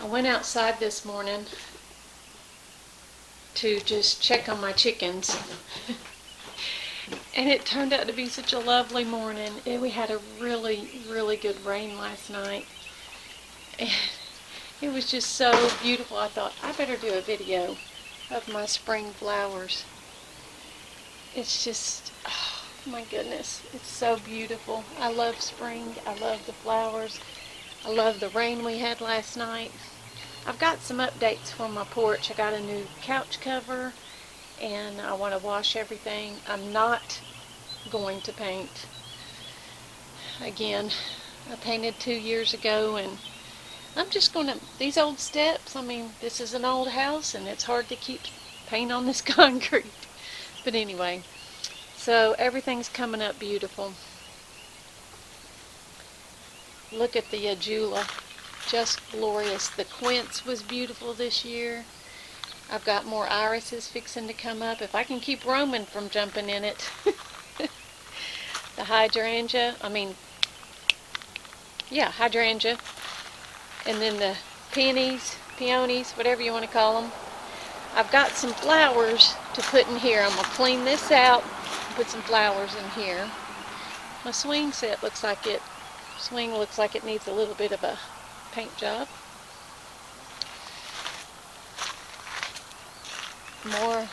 I went outside this morning to just check on my chickens. And it turned out to be such a lovely morning. We had a really, really good rain last night. And it was just so beautiful. I thought, I better do a video of my spring flowers. It's just, oh my goodness, it's so beautiful. I love spring. I love the flowers. I love the rain we had last night. I've got some updates for my porch. I got a new couch cover and I want to wash everything. I'm not going to paint again. I painted 2 years ago and I'm just going to, these old steps, I mean, this is an old house and it's hard to keep paint on this concrete. But anyway, so everything's coming up beautiful. Look at the Adula, just glorious. The quince was beautiful this year. I've got more irises fixing to come up. If I can keep Roman from jumping in it. The hydrangea, hydrangea. And then the peonies, whatever you want to call them. I've got some flowers to put in here. I'm going to clean this out and put some flowers in here. My swing set looks like it needs a little bit of a paint job. More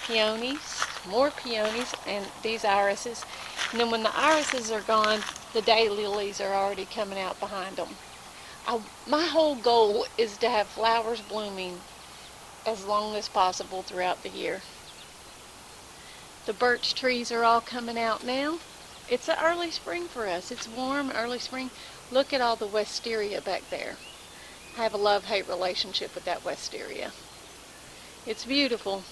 peonies, and these irises. And then when the irises are gone, the daylilies are already coming out behind them. My whole goal is to have flowers blooming as long as possible throughout the year. The birch trees are all coming out now. It's an early spring for us. It's warm, early spring. Look at all the wisteria back there. I have a love-hate relationship with that wisteria. It's beautiful,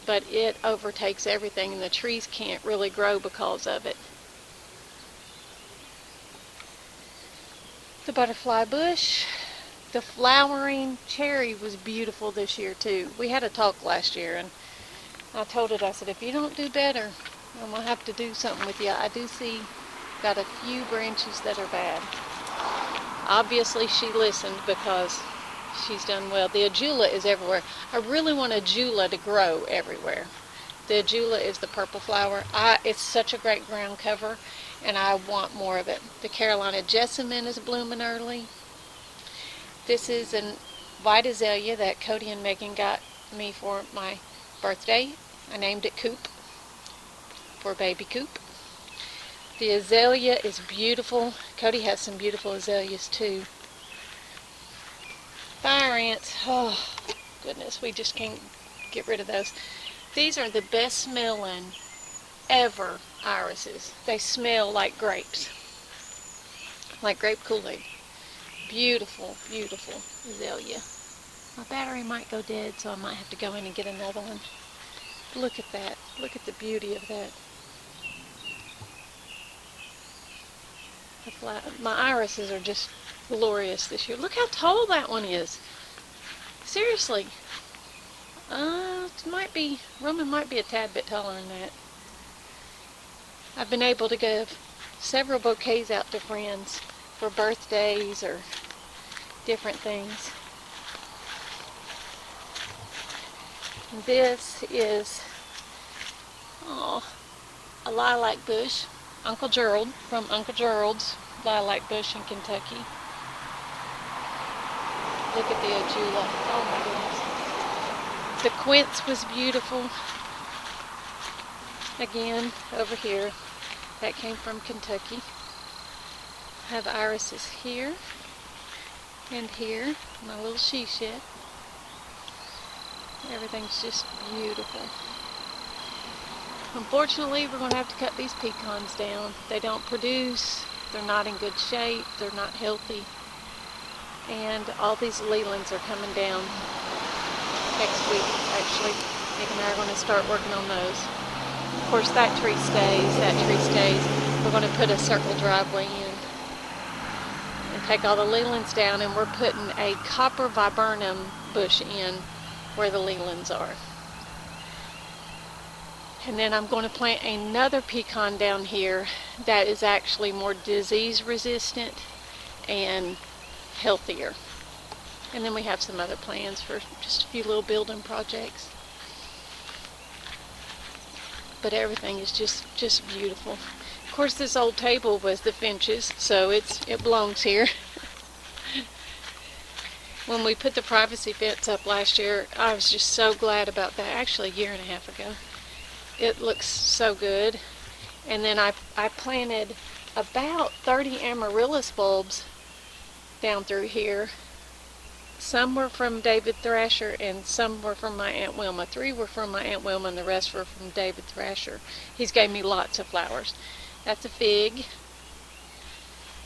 but it overtakes everything and the trees can't really grow because of it. The butterfly bush, the flowering cherry was beautiful this year too. We had a talk last year and I told it, I said, if you don't do better, I'm going to have to do something with you. I do see, got a few branches that are bad. Obviously she listened because she's done well. The Adula is everywhere. I really want Adula to grow everywhere. The Adula is the purple flower. It's such a great ground cover and I want more of it. The Carolina Jessamine is blooming early. This is a white azalea that Cody and Megan got me for my birthday. I named it Coop, for baby Coop. The azalea is beautiful. Cody has some beautiful azaleas too. Fire ants, oh goodness, we just can't get rid of those. These are the best smelling ever irises. They smell like grapes, like grape Kool-Aid. Beautiful, beautiful azalea. My battery might go dead, so I might have to go in and get another one. Look at that. Look at the beauty of that. My irises are just glorious this year. Look how tall that one is. Seriously. Roman might be a tad bit taller than that. I've been able to give several bouquets out to friends for birthdays or different things. This is a lilac bush. Uncle Gerald, from Uncle Gerald's lilac bush in Kentucky. Look at the Adula. Oh my goodness. The quince was beautiful. Again, over here. That came from Kentucky. I have irises here and here. My little she shed. Everything's just beautiful. Unfortunately, we're going to have to cut these pecans down. They don't produce. They're not in good shape. They're not healthy. And all these lelands are coming down next week, actually. Nick and I are going to start working on those. Of course, that tree stays. We're going to put a circle driveway in and take all the lelands down, and we're putting a copper viburnum bush in where the lelands are. And then I'm going to plant another pecan down here that is actually more disease resistant and healthier. And then we have some other plans for just a few little building projects. But everything is just beautiful. Of course, this old table was the Finches, so it belongs here. When we put the privacy fence up last year, I was just so glad about that. Actually, a year and a half ago. It looks so good. And then I planted about 30 amaryllis bulbs down through here. Some were from David Thrasher and some were from my Aunt Wilma. 3 were from my Aunt Wilma and the rest were from David Thrasher. He's gave me lots of flowers. That's a fig.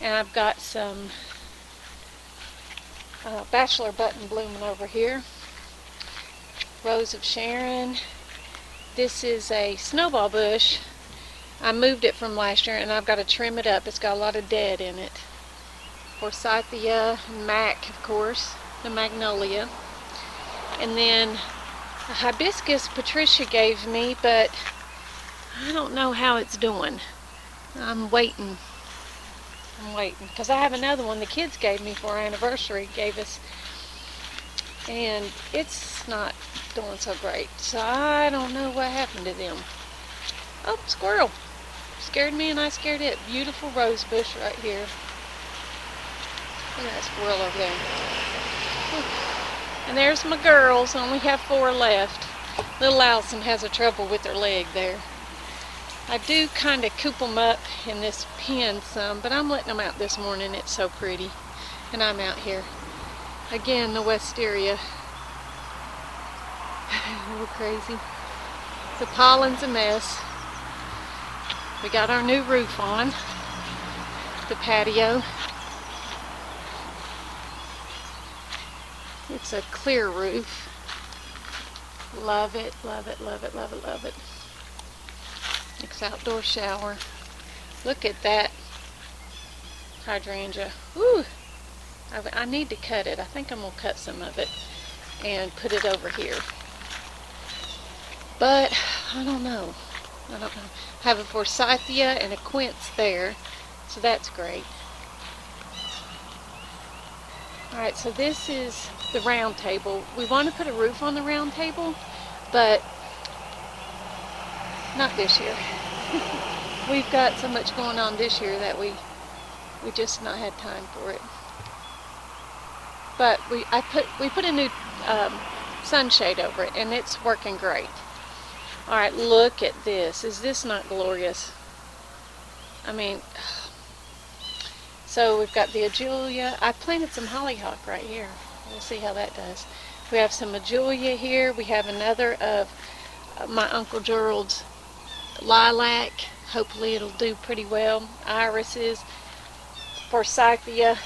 And I've got some bachelor button blooming over here. Rose of Sharon. This is a snowball bush. I moved it from last year and I've got to trim it up. It's got a lot of dead in it. Forsythia, Mac, of course, the magnolia. And then a hibiscus Patricia gave me, but I don't know how it's doing. I'm waiting because I have another one the kids gave me for our anniversary, gave us, and it's not doing so great. So I don't know what happened to them. Oh, squirrel. Scared me and I scared it. Beautiful rose bush right here. Look at that squirrel over there. And there's my girls. I only have 4 left. Little Allison has a trouble with her leg there. I do kind of coop them up in this pen some, but I'm letting them out this morning. It's so pretty. And I'm out here. Again, the wisteria. A little crazy. The pollen's a mess. We got our new roof on. The patio. It's a clear roof. Love it, love it, love it, love it, love it. Next outdoor shower. Look at that hydrangea. Woo! I need to cut it. I think I'm going to cut some of it and put it over here. But I don't know. I don't know. I have a forsythia and a quince there. So that's great. Alright, so this is the round table. We want to put a roof on the round table, but not this year. We've got so much going on this year that we just not had time for it. But we put a new sunshade over it, and it's working great. Alright, look at this. Is this not glorious? I mean, so we've got the Ajulia. I planted some hollyhock right here. We'll see how that does. We have some Ajulia here. We have another of my Uncle Gerald's lilac. Hopefully it'll do pretty well. Irises. Forsythia.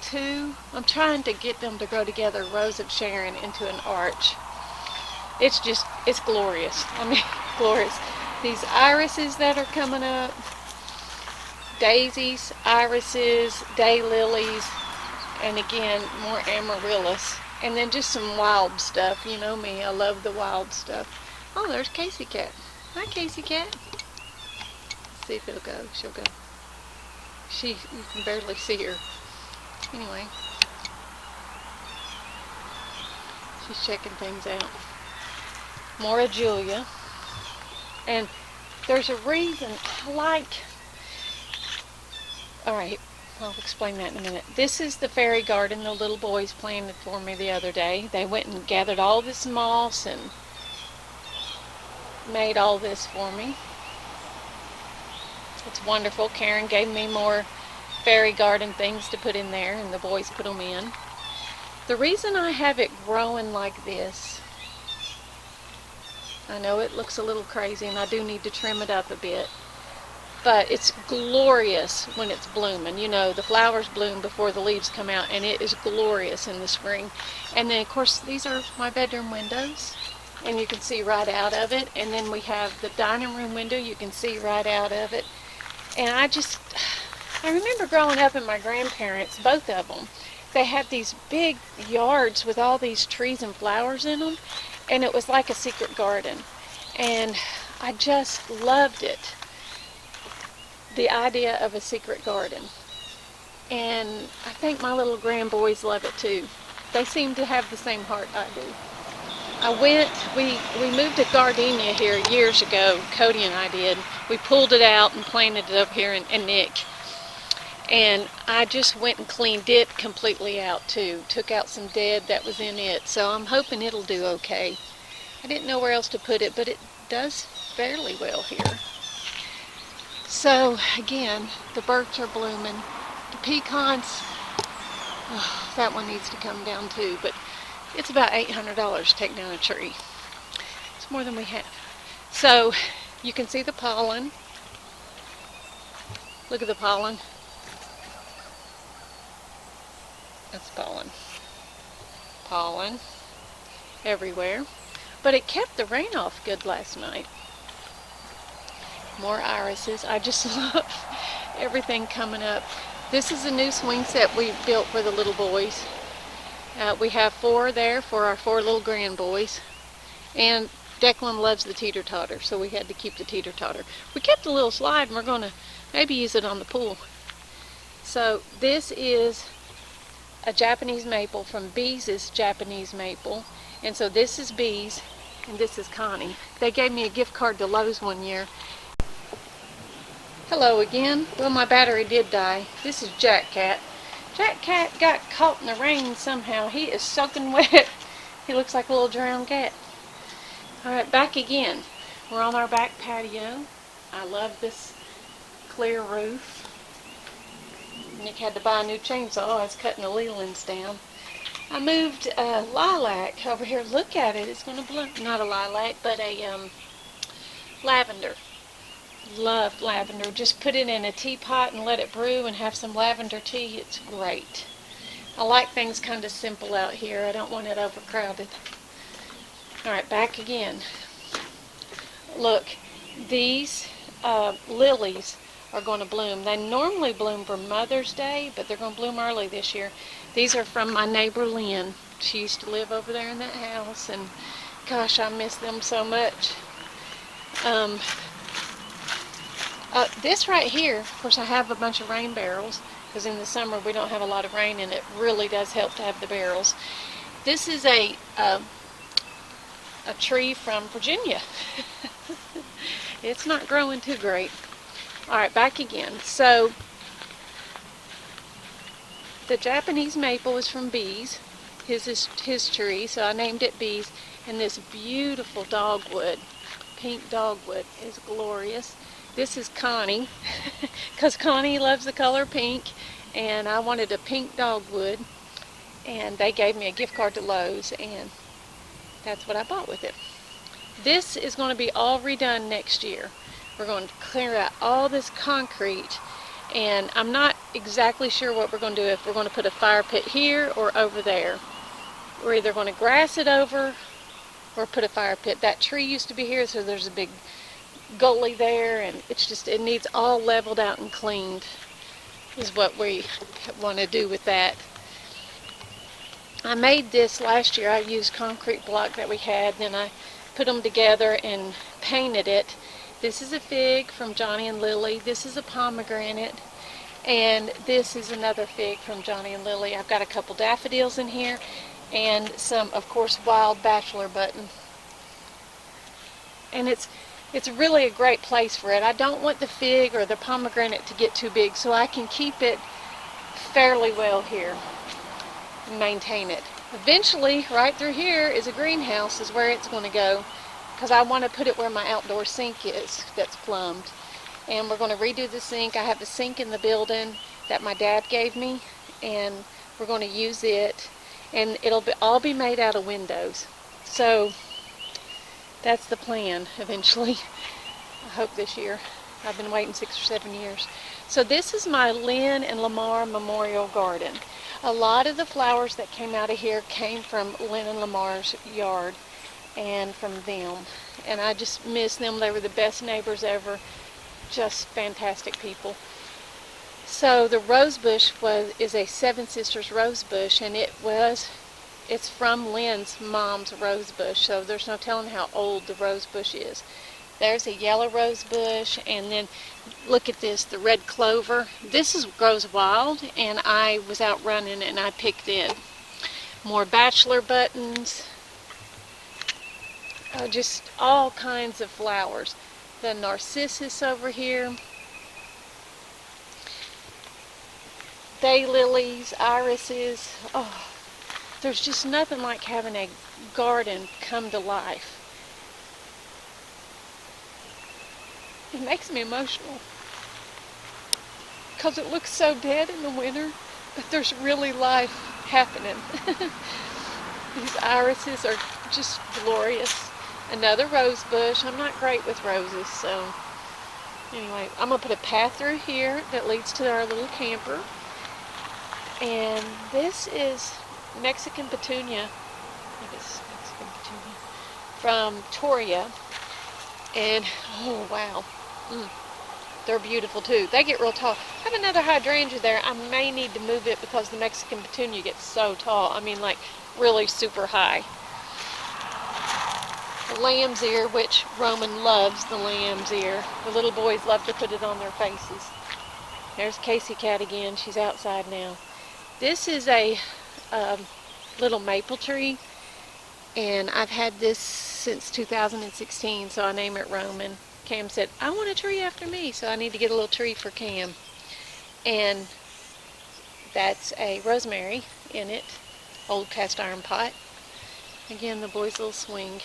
2. I'm trying to get them to grow together. Rose of Sharon into an arch. It's glorious. I mean, glorious. These irises that are coming up. Daisies, irises, daylilies, and again, more amaryllis. And then just some wild stuff. You know me, I love the wild stuff. Oh, there's Casey Cat. Hi, Casey Cat. Let's see if it'll go. She'll go. You can barely see her. Anyway. She's checking things out. More Ajulia. And there's a reason I like... Alright, I'll explain that in a minute. This is the fairy garden the little boys planted for me the other day. They went and gathered all this moss and made all this for me. It's wonderful. Karen gave me more fairy garden things to put in there, and the boys put them in. The reason I have it growing like this, I know it looks a little crazy and I do need to trim it up a bit, but it's glorious when it's blooming. You know, the flowers bloom before the leaves come out, and it is glorious in the spring. And then, of course, these are my bedroom windows, and you can see right out of it. And then we have the dining room window. You can see right out of it. And I remember growing up, and my grandparents, both of them, they had these big yards with all these trees and flowers in them, and it was like a secret garden. And I just loved it. The idea of a secret garden. And I think my little grandboys love it too. They seem to have the same heart I do. We moved to gardenia here years ago. Cody and I did. We pulled it out and planted it up here in Nick. And I just went and cleaned it completely out too. Took out some dead that was in it. So I'm hoping it'll do okay. I didn't know where else to put it, but it does fairly well here. So again, the birds are blooming. The pecans, oh, that one needs to come down too, but it's about $800 to take down a tree. It's more than we have. So you can see the pollen. Look at the pollen. That's pollen. Pollen everywhere. But it kept the rain off good last night. More irises. I just love everything coming up. This is a new swing set we built for the little boys. We have 4 there for our 4 little grand boys. And Declan loves the teeter-totter, so we had to keep the teeter-totter. We kept a little slide, and we're going to maybe use it on the pool. So this is a Japanese maple from Bees' Japanese maple. And so this is Bees, and this is Connie. They gave me a gift card to Lowe's one year. Hello again. Well, my battery did die. This is Jack Cat. Jack Cat got caught in the rain somehow. He is soaking wet. He looks like a little drowned cat. Alright, back again. We're on our back patio. I love this clear roof. Nick had to buy a new chainsaw. I was cutting the lealands down. I moved a lilac over here. Look at it. It's going to bloom. Not a lilac, but a lavender. Love lavender. Just put it in a teapot and let it brew and have some lavender tea. It's great. I like things kind of simple out here. I don't want it overcrowded. Alright, back again. Look, these lilies are going to bloom. They normally bloom for Mother's Day, but they're going to bloom early this year. These are from my neighbor Lynn. She used to live over there in that house, and gosh, I miss them so much. This right here, of course, I have a bunch of rain barrels, because in the summer we don't have a lot of rain, and it really does help to have the barrels. This is a tree from Virginia. It's not growing too great. Alright, back again. So, the Japanese maple is from Bees. His tree, so I named it Bees. And this beautiful dogwood, pink dogwood, is glorious. This is Connie, because Connie loves the color pink, and I wanted a pink dogwood, and they gave me a gift card to Lowe's, and that's what I bought with it. This is going to be all redone next year. We're going to clear out all this concrete, and I'm not exactly sure what we're going to do, if we're going to put a fire pit here or over there. We're either going to grass it over or put a fire pit. That tree used to be here, so there's a big gully there, and it needs all leveled out and cleaned, is what we want to do with that. I made this last year. I used concrete block that we had, then I put them together and painted it. This is a fig from Johnny and Lily. This is a pomegranate, and this is another fig from Johnny and Lily. I've got a couple daffodils in here, and some, of course, wild bachelor button. And it's really a great place for it. I don't want the fig or the pomegranate to get too big, so I can keep it fairly well here and maintain it. Eventually, right through here is a greenhouse, is where it's going to go, because I want to put it where my outdoor sink is that's plumbed. And we're going to redo the sink. I have a sink in the building that my dad gave me, and we're going to use it, and it'll all be made out of windows. So that's the plan eventually. I hope this year. I've been waiting 6 or 7 years. So this is my Lynn and Lamar Memorial Garden. A lot of the flowers that came out of here came from Lynn and Lamar's yard and from them. And I just miss them. They were the best neighbors ever. Just fantastic people. So the rose bush is a Seven Sisters rose bush, and it's from Lynn's mom's rose bush, so there's no telling how old the rose bush is. There's a yellow rose bush, and then look at this, the red clover. Grows wild, and I was out running and I picked it. More bachelor buttons, just all kinds of flowers. The narcissus over here, daylilies, irises. Oh, there's just nothing like having a garden come to life. It makes me emotional because it looks so dead in the winter, but there's really life happening. These irises are just glorious. Another rose bush. I'm not great with roses, so anyway, I'm going to put a path through here that leads to our little camper. And this is Mexican petunia. I think it's Mexican petunia from Toria. And oh wow, they're beautiful too. They get real tall. I have another hydrangea there. I may need to move it because the Mexican petunia gets so tall. I mean, like really super high. The lamb's ear, which Roman loves the lamb's ear. The little boys love to put it on their faces. There's Casey Cat again. She's outside now. This is a little maple tree, and I've had this since 2016, so I named it Roman. Cam said, I want a tree after me, so I need to get a little tree for Cam. And that's a rosemary in it, old cast iron pot. Again, the boys' little swing.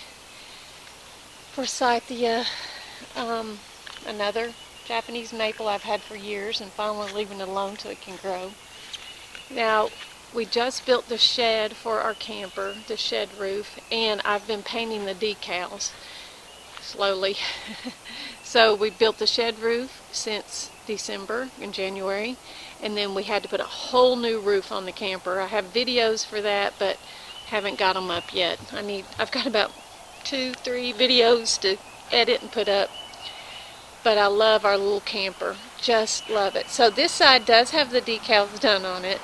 Forsythia, another Japanese maple I've had for years and finally leaving it alone so it can grow. Now, we just built the shed for our camper, the shed roof, and I've been painting the decals slowly. So we built the shed roof since December and January, and then we had to put a whole new roof on the camper. I have videos for that, but haven't got them up yet. I've got about 2-3 videos to edit and put up. But I love our little camper. Just love it. So this side does have the decals done on it.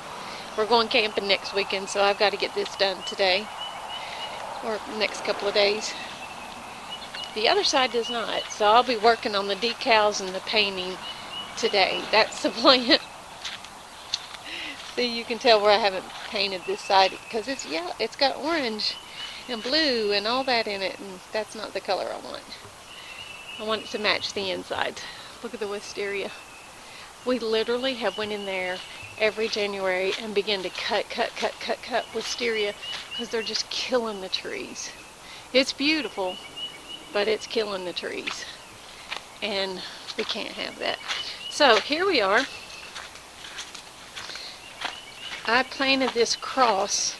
We're going camping next weekend, so I've got to get this done today or next couple of days. The other side does not, so I'll be working on the decals and the painting today. That's the plan. See, you can tell where I haven't painted this side because it's got orange and blue and all that in it, and that's not the color I want. I want it to match the inside. Look at the wisteria. We literally have went in there every January and begin to cut wisteria because they're just killing the trees. It's beautiful, but it's killing the trees, and we can't have that. So here we are. I planted this cross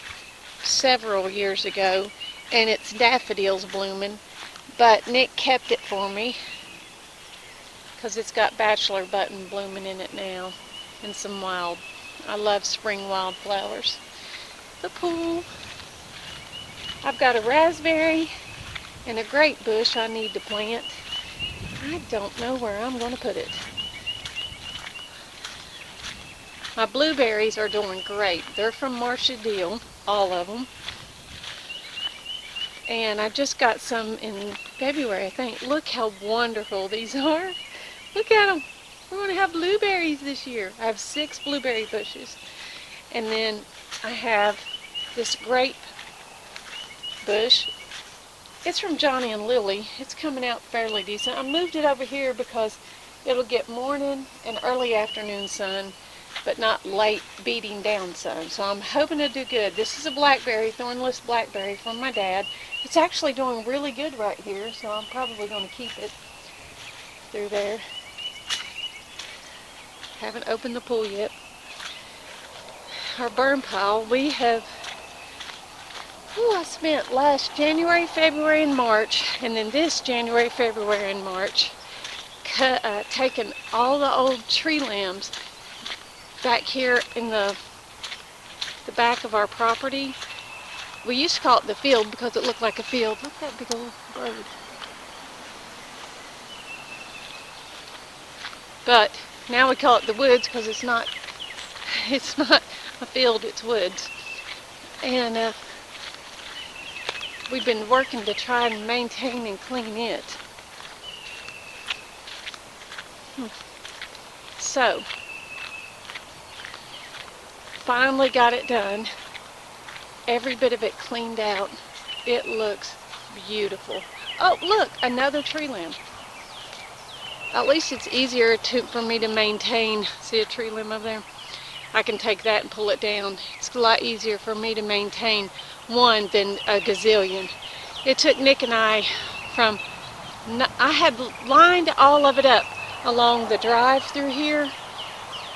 several years ago, and it's daffodils blooming, but Nick kept it for me because it's got bachelor button blooming in it now, and some wild. I love spring wildflowers. The pool. I've got a raspberry and a grape bush I need to plant. I don't know where I'm going to put it. My blueberries are doing great. They're from Marcia Deal, all of them. And I just got some in February, I think. Look how wonderful these are. Look at them. We're going to have blueberries this year. I have 6 blueberry bushes. And then I have this grape bush. It's from Johnny and Lily. It's coming out fairly decent. I moved it over here because it'll get morning and early afternoon sun, but not late beating down sun. So I'm hoping to do good. This is a blackberry, thornless blackberry from my dad. It's actually doing really good right here, so I'm probably going to keep it through there. Haven't opened the pool yet. Our burn pile, we have, I spent last January, February, and March, and then this January, February, and March, taking all the old tree limbs back here in the back of our property. We used to call it the field because it looked like a field. Look at that big old road. But now we call it the woods because it's not a field, it's woods. And we've been working to try and maintain and clean it. So, finally got it done. Every bit of it cleaned out. It looks beautiful. Oh, look, another tree limb. At least it's easier for me to maintain. See a tree limb over there? I can take that and pull it down. It's a lot easier for me to maintain one than a gazillion. It took Nick and I I had lined all of it up along the drive through here,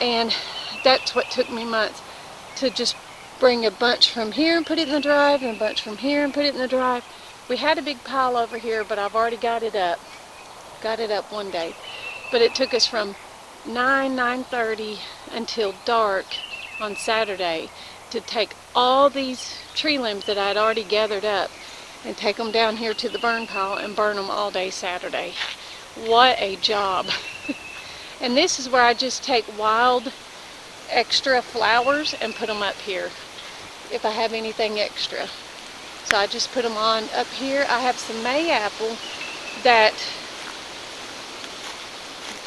and that's what took me months, to just bring a bunch from here and put it in the drive, and a bunch from here and put it in the drive. We had a big pile over here, but I've already got it up. Got it up one day. But it took us from 9:30 until dark on Saturday to take all these tree limbs that I'd already gathered up and take them down here to the burn pile and burn them all day Saturday. What a job. And this is where I just take wild extra flowers and put them up here if I have anything extra. So I just put them on up here. I have some mayapple that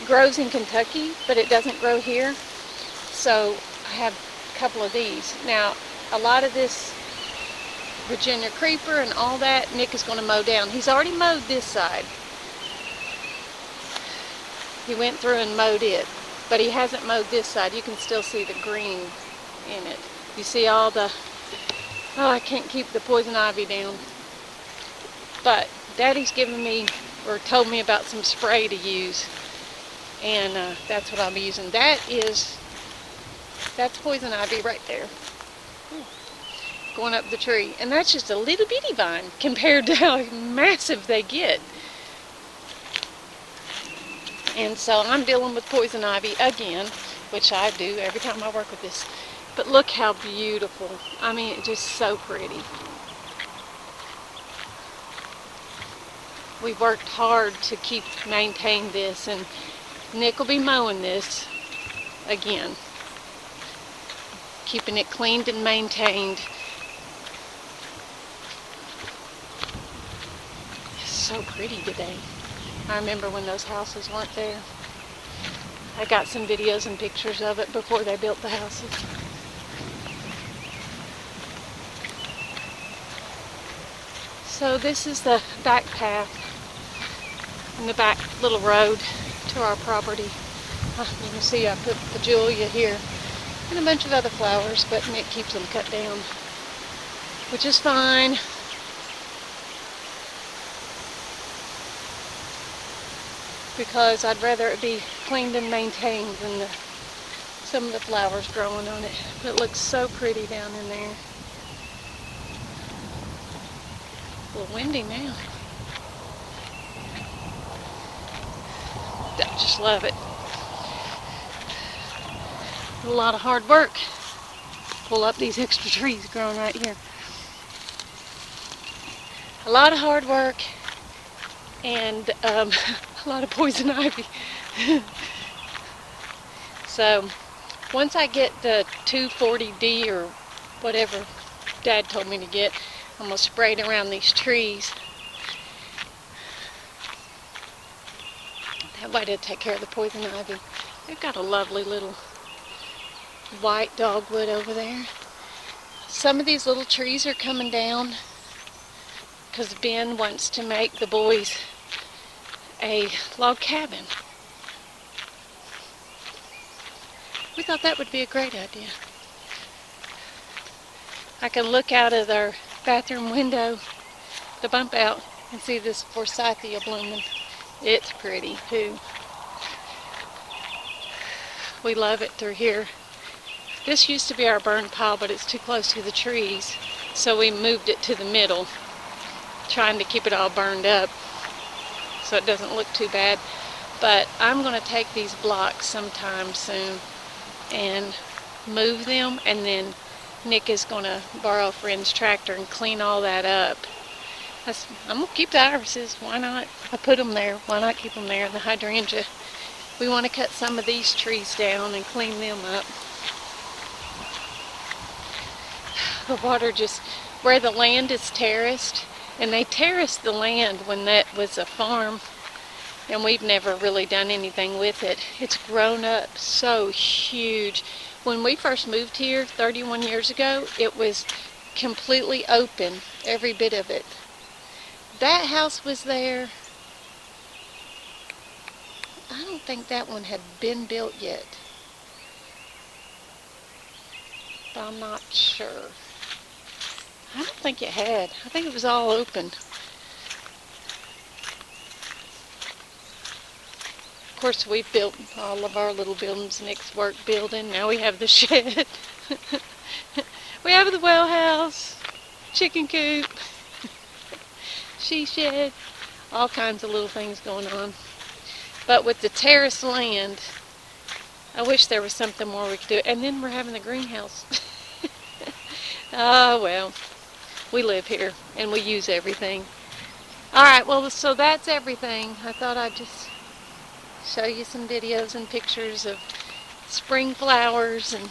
grows in Kentucky, but it doesn't grow here. So I have a couple of these. Now, a lot of this Virginia creeper and all that, Nick is going to mow down. He's already mowed this side. He went through and mowed it, but he hasn't mowed this side. You can still see the green in it. You see all the, oh, I can't keep the poison ivy down. But Daddy's given me, or told me about some spray to use, and that's what I'll be using. That's poison ivy right there, going up the tree. And that's just a little bitty vine compared to how massive they get. And so I'm dealing with poison ivy again, which I do every time I work with this. But look how beautiful. I mean, it's just so pretty. We've worked hard to maintain this, and Nick will be mowing this again. Keeping it cleaned and maintained. It's so pretty today. I remember when those houses weren't there. I got some videos and pictures of it before they built the houses. So this is the back path in the back little road to our property. You can see I put Pajulia here and a bunch of other flowers, but Nick keeps them cut down, which is fine. Because I'd rather it be cleaned and maintained than some of the flowers growing on it. But it looks so pretty down in there. A little windy now. I just love it. A lot of hard work. Pull up these extra trees growing right here. A lot of hard work and a lot of poison ivy. So once I get the 240D or whatever Dad told me to get, I'm going to spray it around these trees. That way to take care of the poison ivy. They've got a lovely little white dogwood over there. Some of these little trees are coming down because Ben wants to make the boys a log cabin. We thought that would be a great idea. I can look out of their bathroom window, the bump out, and see this forsythia blooming. It's pretty too. We love it through here. This used to be our burn pile, but it's too close to the trees, so we moved it to the middle, trying to keep it all burned up so it doesn't look too bad. But I'm going to take these blocks sometime soon and move them, and then Nick is going to borrow a friend's tractor and clean all that up. I'm going to keep the irises. Why not? I put them there. Why not keep them there? And the hydrangea. We want to cut some of these trees down and clean them up. The water just, where the land is terraced, and they terraced the land when that was a farm, and we've never really done anything with it. It's grown up so huge. When we first moved here 31 years ago, it was completely open, every bit of it. That house was there. I don't think that one had been built yet, but I'm not sure. I don't think it had. I think it was all open. Of course, we've built all of our little buildings. Nick's work building. Now we have the shed. We have the well house, chicken coop, she shed, all kinds of little things going on. But with the terrace land, I wish there was something more we could do. And then we're having the greenhouse. Oh, well, we live here and we use everything. All right, well, so that's everything. I thought I'd just show you some videos and pictures of spring flowers and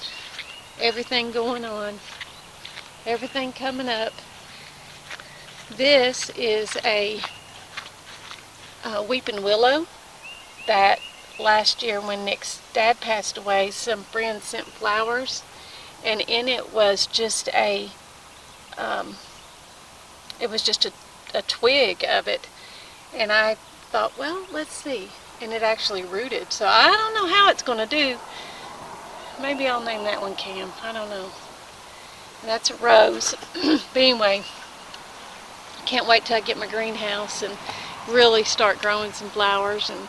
everything going on, everything coming up. This is a weeping willow that last year when Nick's dad passed away, some friends sent flowers, and in it was just a twig of it, and I thought, well, let's see, and it actually rooted, so I don't know how it's going to do. Maybe I'll name that one Cam, I don't know. And that's a rose. But anyway, can't wait till I get my greenhouse and really start growing some flowers. And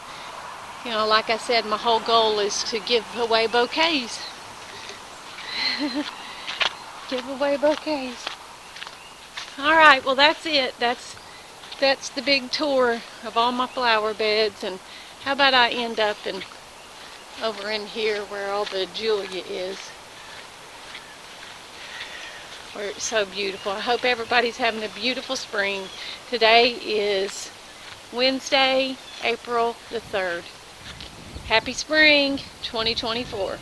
you know, like I said, my whole goal is to give away bouquets. Give away bouquets. Alright, well that's it. That's the big tour of all my flower beds. And how about I end up over in here where all the Julia is, where it's so beautiful. I hope everybody's having a beautiful spring. Today is Wednesday, April the 3rd. Happy spring 2024.